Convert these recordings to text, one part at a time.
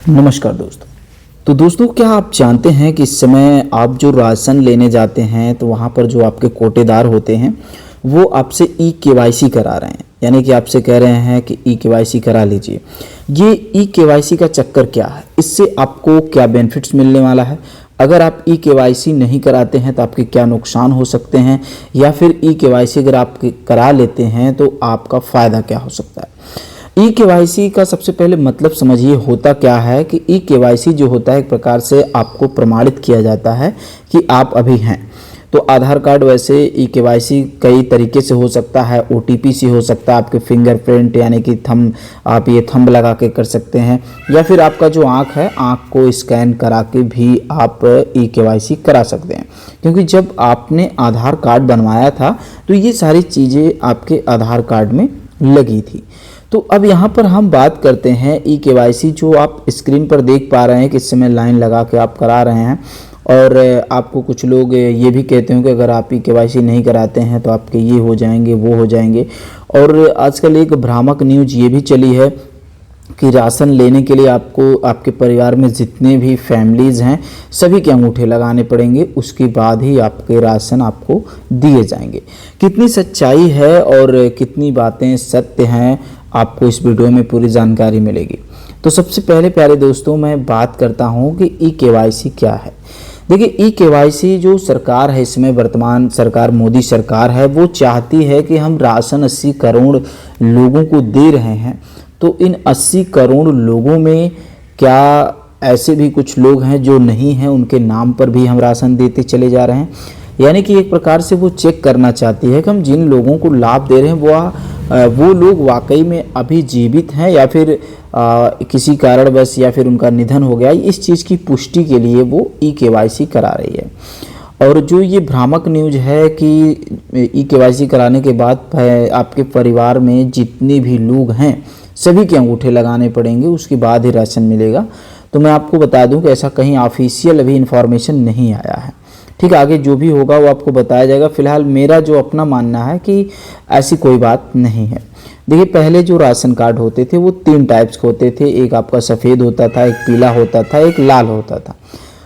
नमस्कार दोस्तों। तो दोस्तों, क्या आप जानते हैं कि इस समय आप जो राशन लेने जाते हैं तो वहाँ पर जो आपके कोटेदार होते हैं वो आपसे ई-केवाईसी करा रहे हैं, यानी कि आपसे कह रहे हैं कि ई-केवाईसी करा लीजिए। ये ई-केवाईसी का चक्कर क्या है, इससे आपको क्या बेनिफिट्स मिलने वाला है, अगर आप ई-केवाईसी नहीं कराते हैं तो आपके क्या नुकसान हो सकते हैं, या फिर ई-केवाईसी अगर आप करा लेते हैं तो आपका फ़ायदा क्या हो सकता है। ई-केवाईसी का सबसे पहले मतलब समझिए होता क्या है कि ई-केवाईसी जो होता है एक प्रकार से आपको प्रमाणित किया जाता है कि आप अभी हैं। तो आधार कार्ड वैसे ई-केवाईसी कई तरीके से हो सकता है, ओटीपी से हो सकता है, आपके फिंगरप्रिंट यानी कि थंब, आप ये थंब लगा के कर सकते हैं, या फिर आपका जो आँख है आँख को स्कैन करा के भी आप ई-केवाईसी करा सकते हैं। क्योंकि जब आपने आधार कार्ड बनवाया था तो ये सारी चीज़ें आपके आधार कार्ड में लगी थी। तो अब यहाँ पर हम बात करते हैं ई-केवाईसी जो आप स्क्रीन पर देख पा रहे हैं कि इस समय लाइन लगा के आप करा रहे हैं, और आपको कुछ लोग ये भी कहते हैं कि अगर आप ई-केवाईसी नहीं कराते हैं तो आपके ये हो जाएंगे वो हो जाएंगे। और आजकल एक भ्रामक न्यूज़ ये भी चली है कि राशन लेने के लिए आपको आपके परिवार में जितने भी फैमिलीज़ हैं सभी के अंगूठे लगाने पड़ेंगे, उसके बाद ही आपके राशन आपको दिए जाएंगे। कितनी सच्चाई है और कितनी बातें सत्य हैं, आपको इस वीडियो में पूरी जानकारी मिलेगी। तो सबसे पहले प्यारे दोस्तों, मैं बात करता हूं कि ई-केवाईसी क्या है। देखिए, ई-केवाईसी जो सरकार है, इसमें वर्तमान सरकार मोदी सरकार है, वो चाहती है कि हम राशन 80 करोड़ लोगों को दे रहे हैं। तो इन 80 करोड़ लोगों में क्या ऐसे भी कुछ लोग हैं जो नहीं हैं, उनके नाम पर भी हम राशन देते चले जा रहे हैं। यानी कि एक प्रकार से वो चेक करना चाहती है कि हम जिन लोगों को लाभ दे रहे हैं वो लोग वाकई में अभी जीवित हैं या फिर किसी कारणवश या फिर उनका निधन हो गया। इस चीज़ की पुष्टि के लिए वो ई-केवाईसी करा रही है। और जो ये भ्रामक न्यूज़ है कि ई-केवाईसी कराने के बाद आपके परिवार में जितने भी लोग हैं सभी के अंगूठे लगाने पड़ेंगे, उसके बाद ही राशन मिलेगा। तो मैं आपको बता दूं कि ऐसा कहीं ऑफिशियल अभी इन्फॉर्मेशन नहीं आया है। ठीक, आगे जो भी होगा वो आपको बताया जाएगा। फिलहाल मेरा जो अपना मानना है कि ऐसी कोई बात नहीं है। देखिए, पहले जो राशन कार्ड होते थे वो 3 टाइप्स के होते थे, एक आपका सफ़ेद होता था, एक पीला होता था, एक लाल होता था।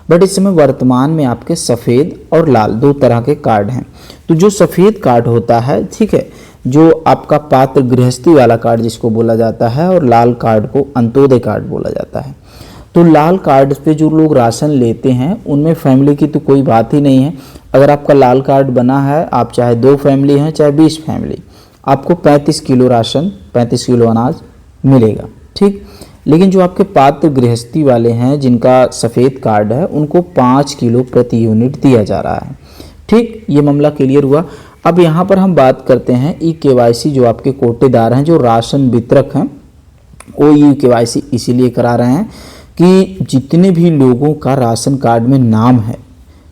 बट इस समय वर्तमान में आपके सफ़ेद और लाल 2 तरह के कार्ड हैं। तो जो सफ़ेद कार्ड होता है, ठीक है, जो आपका पात्र गृहस्थी वाला कार्ड जिसको बोला जाता है, और लाल कार्ड को अंत्योदय कार्ड बोला जाता है। तो लाल कार्ड पे जो लोग राशन लेते हैं उनमें फैमिली की तो कोई बात ही नहीं है। अगर आपका लाल कार्ड बना है, आप चाहे 2 फैमिली हैं चाहे 20 फैमिली, आपको 35 किलो राशन, 35 किलो अनाज मिलेगा। ठीक, लेकिन जो आपके पात्र गृहस्थी वाले हैं जिनका सफ़ेद कार्ड है उनको 5 किलो प्रति यूनिट दिया जा रहा है। ठीक, ये मामला क्लियर हुआ। अब यहाँ पर हम बात करते हैं ई-केवाईसी जो आपके कोटेदार हैं, जो राशन वितरक हैं, वो ई-केवाईसी इसीलिए करा रहे हैं कि जितने भी लोगों का राशन कार्ड में नाम है,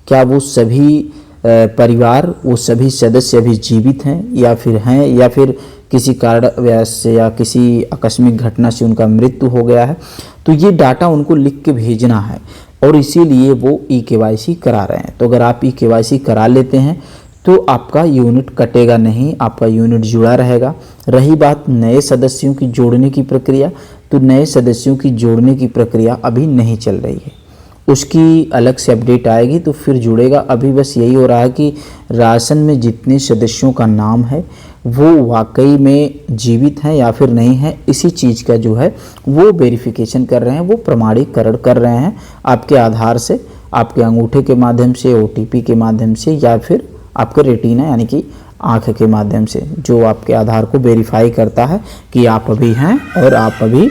क्या वो सभी परिवार, वो सभी सदस्य अभी जीवित हैं या फिर किसी कारणवश से या किसी आकस्मिक घटना से उनका मृत्यु हो गया है। तो ये डाटा उनको लिख के भेजना है और इसीलिए वो ई-केवाईसी करा रहे हैं। तो अगर आप ई-केवाईसी करा लेते हैं तो आपका यूनिट कटेगा नहीं, आपका यूनिट जुड़ा रहेगा। रही बात नए सदस्यों की जोड़ने की प्रक्रिया, तो नए सदस्यों की जोड़ने की प्रक्रिया अभी नहीं चल रही है, उसकी अलग से अपडेट आएगी तो फिर जुड़ेगा। अभी बस यही हो रहा है कि राशन में जितने सदस्यों का नाम है वो वाकई में जीवित हैं या फिर नहीं है, इसी चीज़ का जो है वो वेरिफिकेशन कर रहे हैं, वो प्रमाणीकरण कर रहे हैं आपके आधार से, आपके अंगूठे के माध्यम से, ओटीपी के माध्यम से, या फिर आपके रेटिना यानी कि आँख के माध्यम से, जो आपके आधार को वेरीफाई करता है कि आप अभी हैं और आप अभी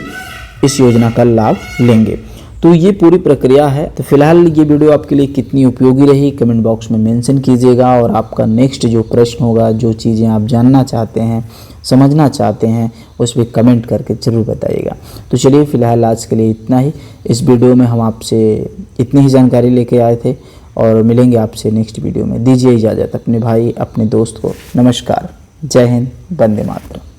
इस योजना का लाभ लेंगे। तो ये पूरी प्रक्रिया है। तो फिलहाल ये वीडियो आपके लिए कितनी उपयोगी रही कमेंट बॉक्स में मेंशन कीजिएगा, और आपका नेक्स्ट जो प्रश्न होगा, जो चीज़ें आप जानना चाहते हैं, समझना चाहते हैं, उस पर कमेंट करके ज़रूर बताइएगा। तो चलिए फिलहाल आज के लिए इतना ही। इस वीडियो में हम आपसे इतनी ही जानकारी लेके आए थे और मिलेंगे आपसे नेक्स्ट वीडियो में। दीजिए इजाज़त अपने भाई अपने दोस्त को। नमस्कार, जय हिंद, वंदे मातरम।